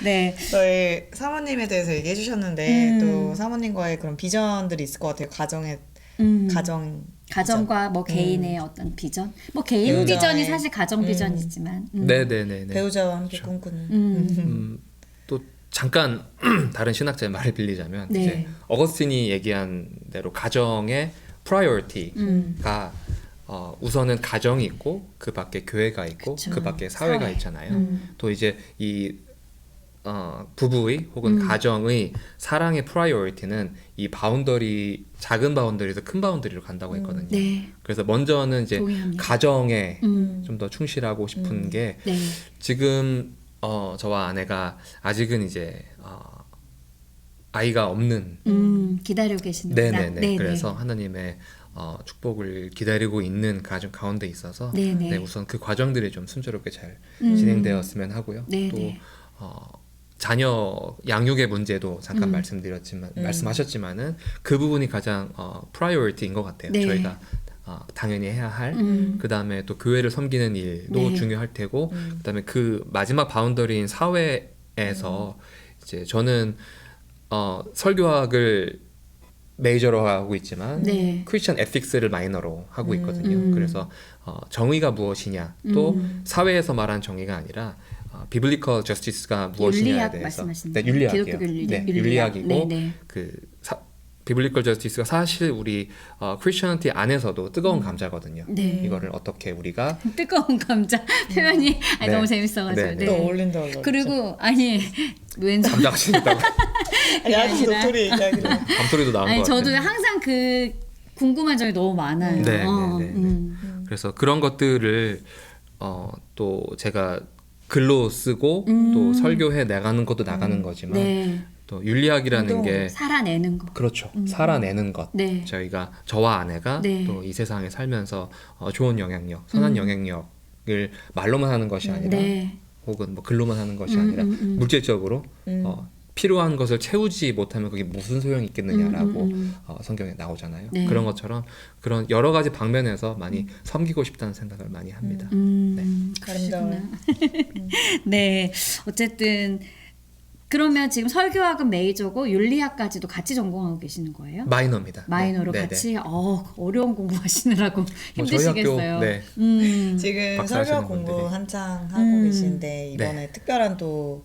네. 저희 사모님에 대해서 얘기해 주셨는데 또 사모님과의 그런 비전들이 있을 것 같아요. 가정 가정과 뭐 개인의 어떤 비전? 뭐 개인 배우자의- 비전이 사실 가정 비전이지만. 네네네. 배우자와 함께 꿈꾸는 또 잠깐 다른 신학자의 말을 빌리자면 네. 이제 어거스틴이 얘기한 대로 가정의 프라이어리티가 우선은 가정이 있고 그 밖에 교회가 있고 그쵸. 그 밖에 사회가 사회. 있잖아요. 또 이제 이 부부의 혹은 가정의 사랑의 프라이어리티는 이 바운더리 작은 바운더리에서 큰 바운더리로 간다고 했거든요. 네. 그래서 먼저는 이제 동의합니다. 가정에 좀 더 충실하고 싶은 게 네. 지금 저와 아내가 아직은 이제 아이가 없는 기다리고 계시는구나. 네네네. 네네. 그래서 하나님의 축복을 기다리고 있는 가정 가운데 있어서 네네. 네, 우선 그 과정들이 좀 순조롭게 잘 진행되었으면 하고요. 네네. 또 자녀 양육의 문제도 잠깐 말씀하셨지만은 그 부분이 가장 프라이어리티인 것 같아요. 네. 저희가 당연히 해야 할. 그 다음에 또 교회를 섬기는 일도 네. 중요할 테고, 그 다음에 그 마지막 바운더리인 사회에서 이제 저는 설교학을 메이저로 하고 있지만 네. 크리스천 에틱스를 마이너로 하고 있거든요. 그래서 정의가 무엇이냐, 또 사회에서 말한 정의가 아니라 비블리컬 저스티스가 무엇이냐에 윤리학 대해서 말씀하시는 네, 거예요? 윤리학이요. 기독교 윤리, 네, 윤리학. 윤리학이고 네네. 그 비블리컬 저스티스가 사실 우리 크리스천티 안에서도 뜨거운 감자거든요. 네. 이거를 어떻게 우리가 뜨거운 감자 표현이 네. 너무 재밌어가지고. 네, 네. 또 어울린다 올라. 그리고 아니 왠지 감자가 신다고 아니 도토리 얘기하기로. 밤소리도 나온 아니 것 같아요. 저도 항상 그 궁금한 점이 너무 많아요. 네, 네, 네. 그래서 그런 것들을 또 제가 글로 쓰고 또 설교해 나가는 것도 나가는 거지만 네. 또 윤리학이라는 게 살아내는 거. 그렇죠. 살아내는 것. 네. 저희가 저와 아내가 네. 또 이 세상에 살면서 좋은 영향력, 선한 영향력을 말로만 하는 것이 아니라 네. 혹은 뭐 글로만 하는 것이 아니라 물질적으로 필요한 것을 채우지 못하면 그게 무슨 소용이 있겠느냐라고 성경에 나오잖아요. 네. 그런 것처럼 그런 여러 가지 방면에서 많이 섬기고 싶다는 생각을 많이 합니다. 그러시구나. 네. 어쨌든 그러면 지금 설교학은 메이저고 윤리학까지도 같이 전공하고 계시는 거예요? 마이너입니다. 마이너로 네, 같이 어려운 공부하시느라고 뭐 저희 힘드시겠어요. 학교 네. 지금 박사하시는 설교 공부 분들이. 한창 하고 계신데 이번에 네. 특별한 또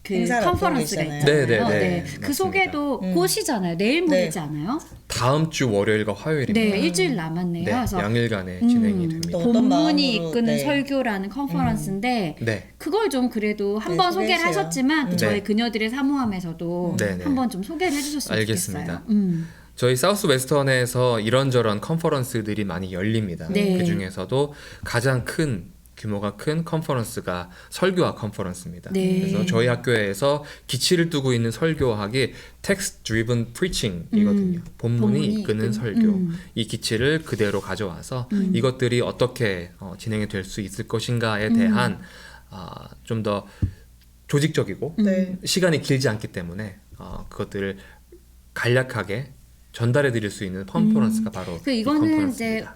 그 행사를 컨퍼런스가 앞두고 있잖아요. 계시잖아요. 네, 네, 네. 그 맞습니다. 소개도 곧이잖아요. 내일 모레지 않아요? 다음 주 월요일과 화요일입니다. 네, 일주일 남았네요. 네, 그래서 양일간에 진행이 됩니다. 또 어떤 본문이 마음으로, 이끄는 네. 설교라는 컨퍼런스인데 네. 그걸 좀 그래도 한번 소개를 소개해주세요. 하셨지만 또 저희 네. 그녀들의 사모함에서도 네, 네. 한번 좀 소개를 해주셨으면 알겠습니다. 좋겠어요. 저희 사우스 웨스턴에서 이런저런 컨퍼런스들이 많이 열립니다. 네. 그 중에서도 가장 큰 규모가 큰 컨퍼런스가 설교학 컨퍼런스입니다. 네. 그래서 저희 학교에서 기치를 두고 있는 설교학이 text driven preaching이거든요. 본문이 이끄는 설교. 이 기치를 그대로 가져와서 이것들이 어떻게 진행이 될 수 있을 것인가에 대한 좀 더 조직적이고 네. 시간이 길지 않기 때문에 그것들을 간략하게 전달해 드릴 수 있는 컨퍼런스가 바로 그 이 이거는 컨퍼런스입니다. 이제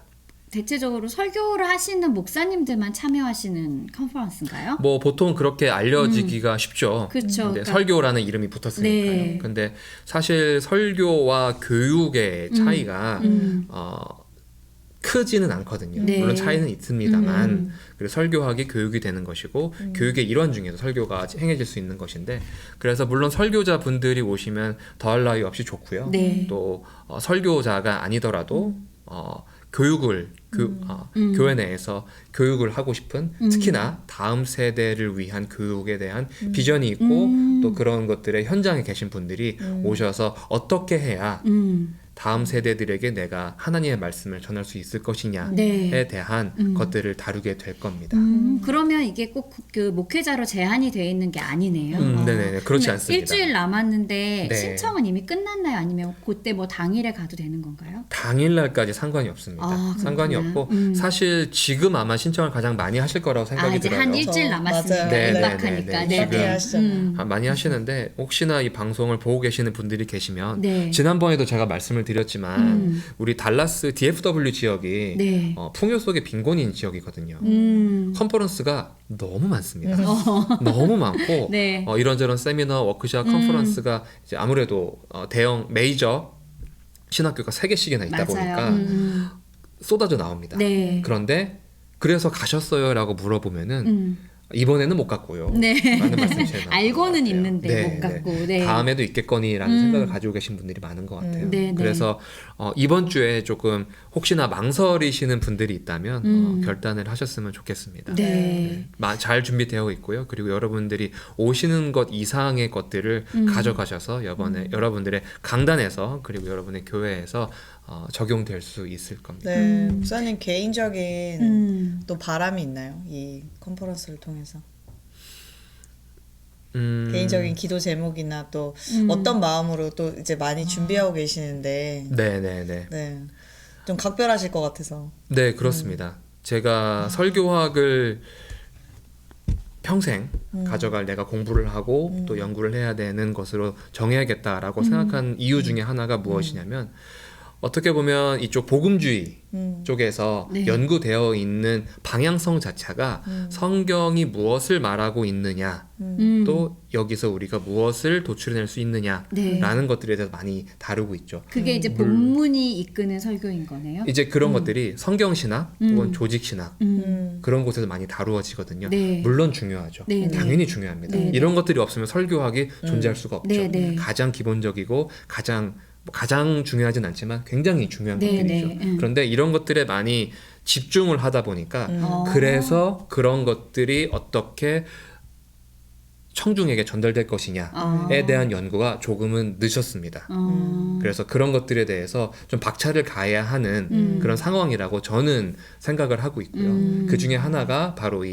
대체적으로 설교를 하시는 목사님들만 참여하시는 컨퍼런스인가요? 뭐 보통 그렇게 알려지기가 쉽죠. 그쵸. 근데 그러니까- 설교라는 이름이 붙었으니까요. 네. 근데 사실 설교와 교육의 차이가 크지는 않거든요. 네. 물론 차이는 있습니다만 그리고 설교학이 교육이 되는 것이고 교육의 일환 중에서 설교가 행해질 수 있는 것인데 그래서 물론 설교자 분들이 오시면 더할 나위 없이 좋고요. 네. 또 설교자가 아니더라도 교육을 교회 내에서 교육을 하고 싶은 특히나 다음 세대를 위한 교육에 대한 비전이 있고 또 그런 것들의 현장에 계신 분들이 오셔서 어떻게 해야 다음 세대들에게 내가 하나님의 말씀을 전할 수 있을 것이냐에 네. 대한 것들을 다루게 될 겁니다. 그러면 이게 꼭 그 목회자로 제한이 되어 있는 게 아니네요. 네네네. 그렇지 근데 않습니다. 일주일 남았는데 네. 신청은 이미 끝났나요? 아니면 그때 뭐 당일에 가도 되는 건가요? 당일날까지 상관이 없습니다. 아, 상관이 그렇구나. 없고 사실 지금 아마 신청을 가장 많이 하실 거라고 생각이 이제 들어요. 한 일주일 저- 남았으니까 맞아요. 네, 임박하니까. 네, 네, 네. 많이 하시잖아요. 많이 하시는데 혹시나 이 방송을 보고 계시는 분들이 계시면 네. 지난번에도 제가 말씀을 드렸지만 우리 달라스 DFW 지역이 네. 풍요 속의 빈곤인 지역이거든요. 컨퍼런스가 너무 많습니다. 너무 많고 네. 이런저런 세미나, 워크숍, 컨퍼런스가 이제 아무래도 대형 메이저 신학교가 3개씩이나 있다 맞아요. 보니까 쏟아져 나옵니다. 네. 그런데 그래서 가셨어요라고 물어보면은 이번에는 못 갔고요. 네. 라는 말씀이 제일 많은 알고는 것 같아요. 있는데 못 갔고. 네. 다음에도 있겠거니라는 생각을 가지고 계신 분들이 많은 것 같아요. 네, 네. 그래서 이번 주에 조금 혹시나 망설이시는 분들이 있다면 결단을 하셨으면 좋겠습니다. 네. 잘 준비되어 있고요. 그리고 여러분들이 오시는 것 이상의 것들을 가져가셔서 이번에 여러분들의 강단에서 그리고 여러분의 교회에서 적용될 수 있을 겁니다. 네, 목사님 개인적인 또 바람이 있나요? 이 컨퍼런스를 통해서 개인적인 기도 제목이나 또 어떤 마음으로 또 이제 많이 준비하고 계시는데 네네네. 네, 좀 각별하실 것 같아서. 네, 그렇습니다. 제가 설교학을 평생 가져갈 내가 공부를 하고 또 연구를 해야 되는 것으로 정해야겠다라고 생각한 이유 중에 하나가 무엇이냐면 어떻게 보면 이쪽 복음주의 쪽에서 네. 연구되어 있는 방향성 자체가 성경이 무엇을 말하고 있느냐 또 여기서 우리가 무엇을 도출해낼 수 있느냐라는 네. 것들에 대해서 많이 다루고 있죠. 그게 이제 본문이 이끄는 설교인 거네요. 이제 그런 것들이 성경신학 혹은 조직신학 그런 곳에서 많이 다루어지거든요. 네. 물론 중요하죠. 네, 네. 당연히 중요합니다. 네, 이런 것들이 없으면 설교학이 존재할 수가 없죠. 네, 네. 가장 기본적이고 가장 중요하진 않지만 굉장히 중요한 네, 것들이죠. 네. 그런데 이런 것들에 많이 집중을 하다 보니까 어. 그래서 그런 것들이 어떻게 청중에게 전달될 것이냐에 대한 연구가 조금은 늦었습니다. 그래서 그런 것들에 대해서 좀 박차를 가해야 하는 그런 상황이라고 저는 생각을 하고 있고요. 그 중에 하나가 바로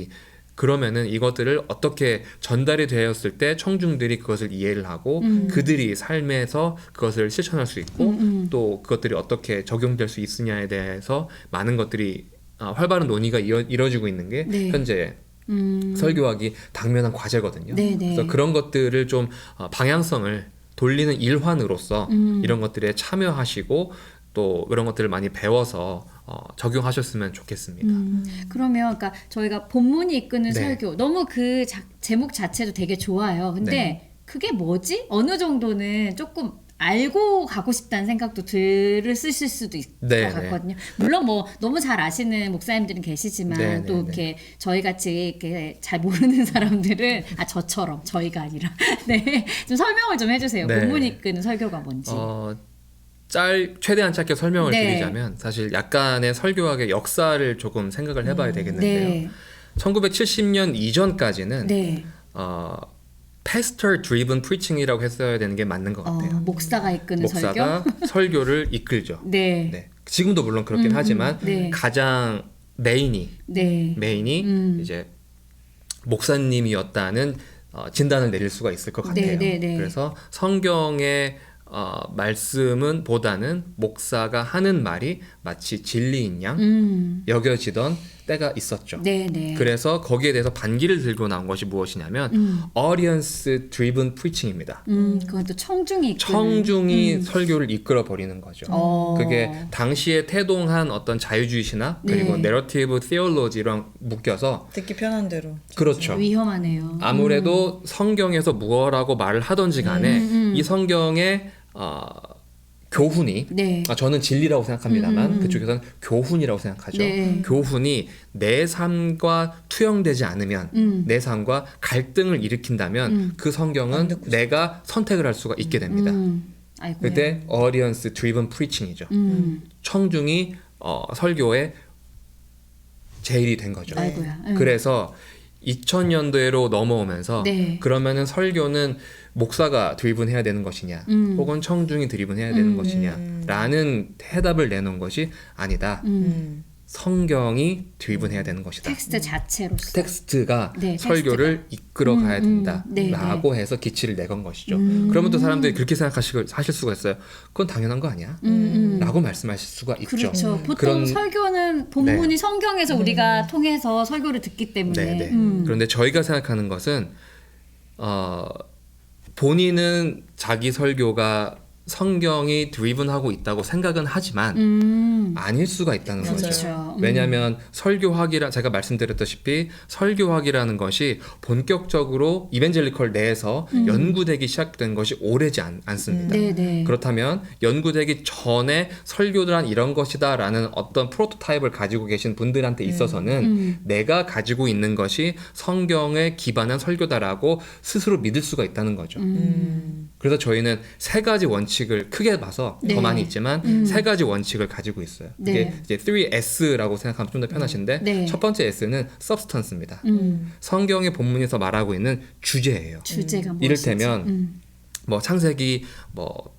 그러면은 이것들을 어떻게 전달이 되었을 때 청중들이 그것을 이해를 하고 그들이 삶에서 그것을 실천할 수 있고 또 그것들이 어떻게 적용될 수 있느냐에 대해서 많은 것들이 활발한 논의가 이뤄지고 있는 게 네. 현재 설교학이 당면한 과제거든요. 네, 네. 그래서 그런 것들을 좀 방향성을 돌리는 일환으로서 이런 것들에 참여하시고 또 이런 것들을 많이 배워서 적용하셨으면 좋겠습니다. 그러면 그러니까 저희가 본문이 이끄는 네. 설교 너무 그 제목 자체도 되게 좋아요. 근데 네. 그게 뭐지? 어느 정도는 조금 알고 가고 싶다는 생각도 쓰실 수도 있을 네, 것 같거든요. 물론 뭐 너무 잘 아시는 목사님들은 계시지만 네, 또 네, 이렇게 저희 같이 이렇게 잘 모르는 사람들은 저처럼 저희가 아니라 네, 좀 설명을 좀 해주세요. 네. 본문 이끄는 설교가 뭔지. 최대한 짧게 설명을 네. 드리자면 사실 약간의 설교학의 역사를 조금 생각을 해봐야 되겠는데요. 네. 1970년 이전까지는 네. pastor driven preaching이라고 했어야 되는 게 맞는 것 같아요. 목사가 이끄는 목사가 설교. 설교를 이끌죠. 네. 네. 지금도 물론 그렇긴 하지만 네. 가장 메인이 네. 이제 목사님이었다는 진단을 내릴 수가 있을 것 같아요. 네, 네, 네. 그래서 성경의 말씀은 보다는 목사가 하는 말이 마치 진리인 양 여겨지던 때가 있었죠. 네, 네. 그래서 거기에 대해서 반기를 들고 나온 것이 무엇이냐면 audience driven preaching입니다. 그건 또 청중이 이끄는. 청중이 설교를 이끌어 버리는 거죠. 그게 당시에 태동한 어떤 자유주의 신학 그리고 네. 내러티브 theology랑 묶여서 듣기 편한 대로. 그렇죠. 위험하네요. 아무래도 성경에서 무엇라고 말을 하던지 간에 이 성경의 교훈이 네. 저는 진리라고 생각합니다만 그쪽에서는 교훈이라고 생각하죠. 네. 교훈이 내 삶과 투영되지 않으면 내 삶과 갈등을 일으킨다면 그 성경은 내가 선택을 할 수가 있게 됩니다. 아이고야. 그때 audience driven preaching이죠. 청중이 설교의 제일이 된 거죠. 아이고야. 그래서 2000년대로 넘어오면서 네. 그러면은 설교는 목사가 드리븐해야 되는 것이냐 혹은 청중이 드리븐해야 되는 것이냐라는 해답을 내놓은 것이 아니다. 성경이 드리븐해야 되는 것이다. 텍스트 자체로서. 텍스트가 네, 설교를 이끌어 가야 된다 네, 라고 해서 기치를 내건 것이죠. 그러면 또 사람들이 그렇게 생각하실 수가 있어요. 그건 당연한 거 아니야? 라고 말씀하실 수가 있죠. 그렇죠. 보통 그런- 설교는 본문이 네. 성경에서 우리가 통해서 설교를 듣기 때문에. 네네. 그런데 저희가 생각하는 것은 본인은 자기 설교가 성경이 드리븐하고 있다고 생각은 하지만 아닐 수가 있다는 맞아요. 거죠. 그렇죠. 왜냐하면 설교학이라 제가 말씀드렸다시피 설교학이라는 것이 본격적으로 이벤젤리컬 내에서 연구되기 시작된 것이 오래지 않습니다. 네네. 그렇다면 연구되기 전에 설교란 이런 것이다라는 어떤 프로토타입을 가지고 계신 분들한테 있어서는 내가 가지고 있는 것이 성경에 기반한 설교다라고 스스로 믿을 수가 있다는 거죠. 그래서 저희는 세 가지 원칙을 크게 봐서 네. 더 많이 있지만 세 가지 원칙을 가지고 있어요. 네. 이게 이제 3S라고 생각하면 좀 더 편하신데 네. 첫 번째 S는 substance입니다. 성경의 본문에서 말하고 있는 주제예요. 주제가 무엇인지. 이를테면 뭐 창세기 뭐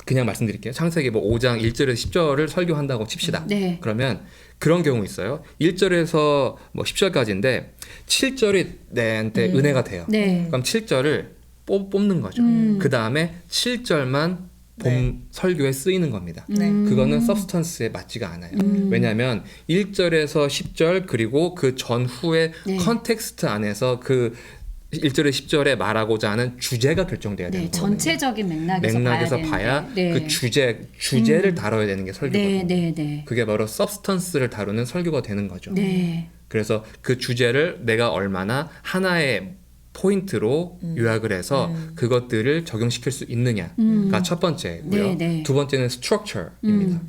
그냥 말씀드릴게요. 창세기 뭐 5장 1절에서 10절을 설교한다고 칩시다. 네. 그러면 그런 경우 있어요. 1절에서 뭐 10절까지인데 7절이 내한테 은혜가 돼요. 네. 그럼 7절을 뽑는 거죠. 그 다음에 7절만 본 네. 설교에 쓰이는 겁니다. 네. 그거는 서브스턴스에 맞지가 않아요. 왜냐하면 1절에서 10절 그리고 그 전후의 네. 컨텍스트 안에서 그 1절에 10절에 말하고자 하는 주제가 결정돼야 되는 네, 거예요. 전체적인 맥락에서, 맥락에서 봐야 되는데. 그 주제를 다뤄야 되는 게 설교거든요. 네, 네, 네. 그게 바로 서브스턴스를 다루는 설교가 되는 거죠. 네. 그래서 그 주제를 내가 얼마나 하나의 포인트로 요약을 해서 그것들을 적용시킬 수 있느냐가 첫 번째고요. 네, 네. 두 번째는 structure입니다.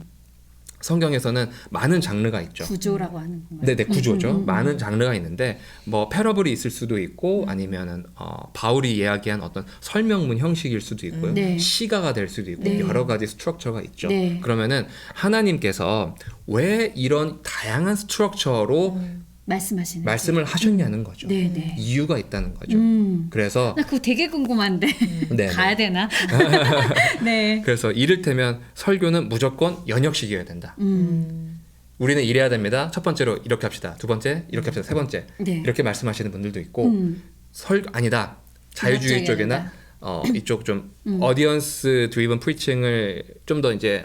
성경에서는 많은 장르가 있죠. 구조라고 하는 건가요? 네네 구조죠. 많은 장르가 있는데 뭐 패러블이 있을 수도 있고 아니면은 바울이 이야기한 어떤 설명문 형식일 수도 있고요. 네. 시가가 될 수도 있고 네. 여러 가지 스트럭처가 있죠. 네. 그러면은 하나님께서 왜 이런 다양한 스트럭처로 말씀하시는 말씀을 하셨냐는 거죠. 네, 네. 이유가 있다는 거죠. 그래서 나 그거 되게 궁금한데 네, 가야 되나? 네. 그래서 이를테면 설교는 무조건 연역식이어야 된다. 우리는 이래야 됩니다. 첫 번째로 이렇게 합시다. 두 번째 이렇게 합시다. 세 번째 네. 이렇게 말씀하시는 분들도 있고 아니다. 자유주의 문학적이어야 쪽이나 이쪽 좀 어디언스 드리븐 프리칭을 좀 더 이제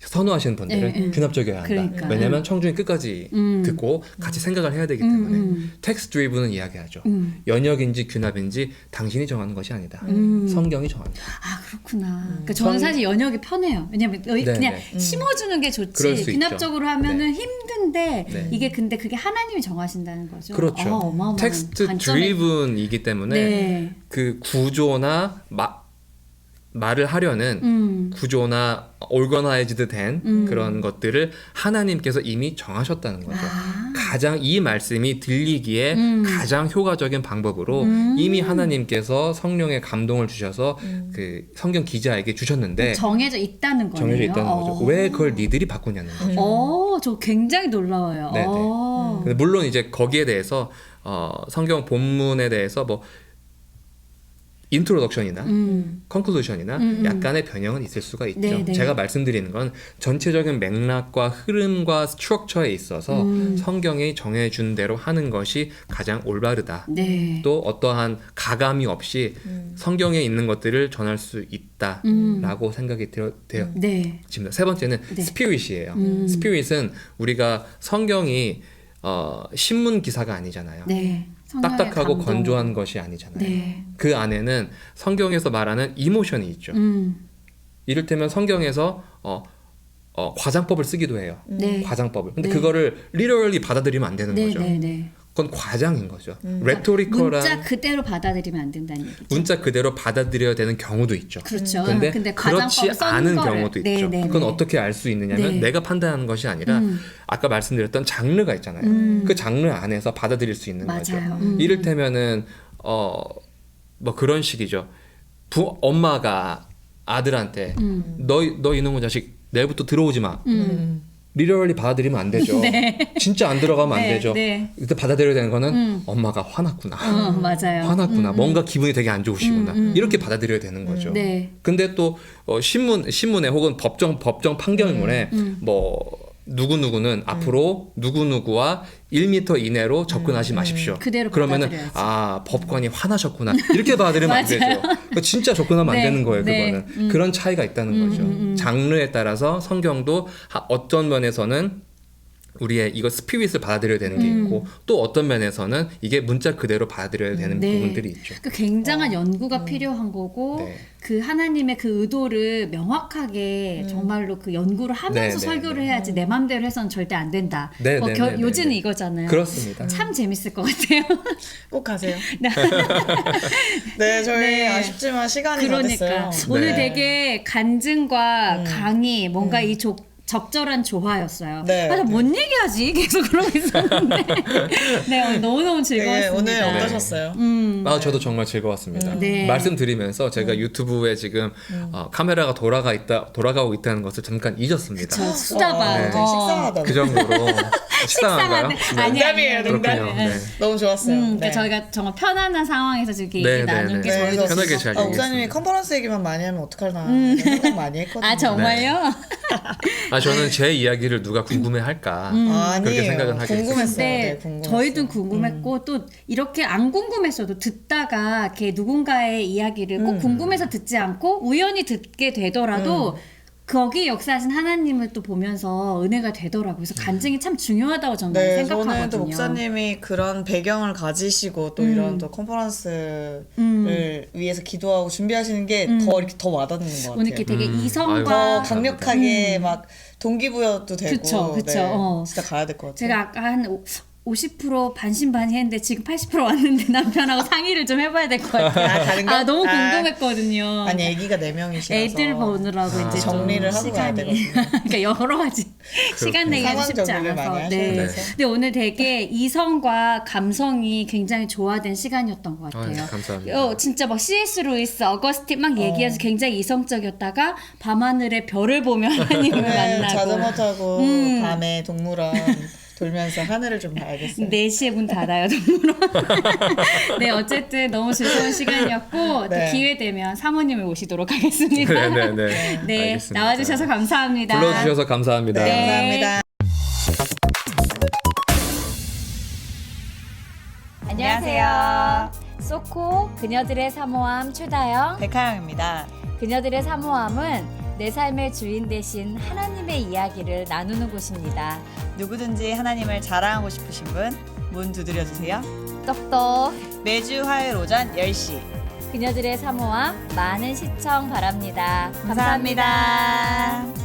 선호하시는 분들은 네, 균합적이어야 한다. 그러니까. 왜냐하면 청중이 끝까지 듣고 같이 생각을 해야 되기 때문에 텍스트 드리븐은 이야기하죠. 연역인지 균합인지 당신이 정하는 것이 아니다. 성경이 정합니다. 아 그렇구나. 그러니까 저는 사실 연역이 편해요. 왜냐면 네, 그냥 네. 심어주는 게 그럴 좋지. 수 균합적으로 있죠. 하면은 힘든데 네. 이게 근데 그게 하나님이 정하신다는 거죠. 그렇죠. 어마어마한 텍스트 관점에- 드리븐이기 때문에 네. 그 구조나 말을 하려는 구조나 organized 된 그런 것들을 하나님께서 이미 정하셨다는 거죠. 가장 이 말씀이 들리기에 가장 효과적인 방법으로 이미 하나님께서 성령의 감동을 주셔서 그 성경 기자에게 주셨는데 정해져 있다는 거네요. 정해져 있다는 거죠. 왜 그걸 니들이 바꾸냐는 거죠. 저 굉장히 놀라워요. 네네. 근데 물론 이제 거기에 대해서 성경 본문에 대해서 뭐 인트로덕션이나 컨클루션이나 약간의 변형은 있을 수가 있죠. 네네. 제가 말씀드리는 건 전체적인 맥락과 흐름과 스트럭처에 있어서 성경이 정해준 대로 하는 것이 가장 올바르다. 네. 또 어떠한 가감이 없이 성경에 있는 것들을 전할 수 있다라고 생각이 돼요. 네. 지금 세 번째는 네. 스피릿이에요. 스피릿은 우리가 성경이 신문 기사가 아니잖아요. 네. 성령의 딱딱하고 감동. 건조한 것이 아니잖아요. 네. 그 안에는 성경에서 말하는 이모션이 있죠. 이를테면 성경에서 과장법을 쓰기도 해요. 네. 과장법을. 근데 네. 그거를 literally 받아들이면 안 되는 네, 거죠. 네, 네. 그건 과장인 거죠. 레토리컬한 문자 그대로 받아들이면 안 된다는 얘기죠. 문자 그대로 받아들여야 되는 경우도 있죠. 그렇죠. 근데, 그렇지 과장법을 써는 않은 거를. 경우도 네, 있죠. 네, 그건 네. 어떻게 알 수 있느냐면 네. 내가 판단하는 것이 아니라 아까 말씀드렸던 장르가 있잖아요. 그 장르 안에서 받아들일 수 있는 거죠. 맞아요. 이를테면은 뭐 그런 식이죠. 엄마가 아들한테 너 이놈의 자식 내일부터 들어오지 마. 리얼리 받아들이면 안 되죠. 진짜 안 들어가면 안 네, 되죠. 네. 그때 받아들여야 되는 거는 엄마가 화났구나. 맞아요. 화났구나. 뭔가 기분이 되게 안 좋으시구나. 이렇게 받아들여야 되는 거죠. 네. 근데 또 신문에 혹은 법정 판결문에 뭐 누구누구는 앞으로 누구누구와 1m 이내로 접근하지 마십시오. 그대로 그러면은 받아들여야지. 법관이 화나셨구나. 이렇게 받아들이면 안 되죠. 진짜 접근하면 네, 안 되는 거예요. 네. 그거는. 그런 차이가 있다는 거죠. 장르에 따라서 성경도 어떤 면에서는 우리의 이거 스피릿을 받아들여야 되는 게 있고 또 어떤 면에서는 이게 문자 그대로 받아들여야 되는 네. 부분들이 있죠. 그 굉장한 연구가 필요한 거고 네. 그 하나님의 그 의도를 명확하게 정말로 그 연구를 하면서 네, 설교를 네, 해야지 내 맘대로 해서는 절대 안 된다. 네, 뭐 네, 네, 요지는 네. 이거잖아요. 그렇습니다. 참 재밌을 것 같아요. 꼭 가세요. 네, 저희 네. 아쉽지만 시간이 다 그러니까 됐어요. 오늘 네. 되게 간증과 강의 뭔가 이 적절한 조화였어요. 네. 아, 뭔 얘기하지? 계속 그러고 있었는데. 네, 오늘 너무너무 네, 즐거웠습니다. 오늘 어떠셨어요? 저도 정말 즐거웠습니다. 네. 말씀드리면서 제가 유튜브에 지금 카메라가 돌아가고 있다는 것을 잠깐 잊었습니다. 저 수다방. 되게 식상하다. 그 정도로 식상한가요? 농담이에요, 농담. 그렇군요. 네. 너무 좋았어요. 그러니까 네. 저희가 정말 편안한 상황에서 이렇게 네, 얘기 네, 나눈 네. 게 네, 저희도 그래서 편하게 잘 즐겁고. 목사님이 컨퍼런스 얘기만 많이 하면 어떡하나 생각 많이 했거든요. 아 정말요? 저는 제 이야기를 누가 궁금해할까 아니에요. 그렇게 생각은 하게 됐어요. 궁금했어요. 네, 네, 궁금했어요. 저희도 궁금했고 또 이렇게 안 궁금했어도 듣다가 이렇게 누군가의 이야기를 꼭 궁금해서 듣지 않고 우연히 듣게 되더라도 거기 역사하신 하나님을 또 보면서 은혜가 되더라고요. 그래서 간증이 참 중요하다고 저는 네, 생각하거든요. 저는 또 목사님이 그런 배경을 가지시고 또 이런 또 컨퍼런스를 위해서 기도하고 준비하시는 게 더 이렇게 더 와닿는 것 같아요. 오늘 이렇게 되게 아이고. 이성과 더 강력하게 막 동기부여도 되고 그쵸. 네, 진짜 가야 될 것 같아요. 제가 아까 한 50% 반신반의 했는데 지금 80% 왔는데 남편하고 상의를 좀 해봐야 될 것 같아요. 아, 다른 거? 너무 아. 궁금했거든요. 아니 애기가 4명이시라서 애들 보느라고 이제 좀 정리를 하고 가야 시간이 되거든요. 그러니까 여러 가지 시간 내기가 상황 쉽지 정리를 않아서 많이 네. 하셔야 돼서. 근데 오늘 되게 이성과 감성이 굉장히 조화된 시간이었던 것 같아요. 감사합니다. 진짜 막 C.S. 루이스, 어거스틴 막 얘기해서 굉장히 이성적이었다가 밤하늘의 별을 보며 하나님을 네, 만나고 자전거 타고 밤에 동물원 돌면서 하늘을 좀 봐야겠어요. 4시에 문 닫아요, 동물원. 네, 어쨌든 너무 즐거운 시간이었고 네. 또 기회 되면 사모님을 모시도록 하겠습니다. 네네네. 네, 알겠습니다. 나와주셔서 감사합니다. 불러주셔서 감사합니다. 네, 네. 감사합니다. 안녕하세요. 소코 그녀들의 사모함 최다영. 백하영입니다. 그녀들의 사모함은 내 삶의 주인 되신 하나님의 이야기를 나누는 곳입니다. 누구든지 하나님을 자랑하고 싶으신 분 문 두드려 주세요. 똑똑 매주 화요일 오전 10시. 그녀들의 사모함 많은 시청 바랍니다. 감사합니다.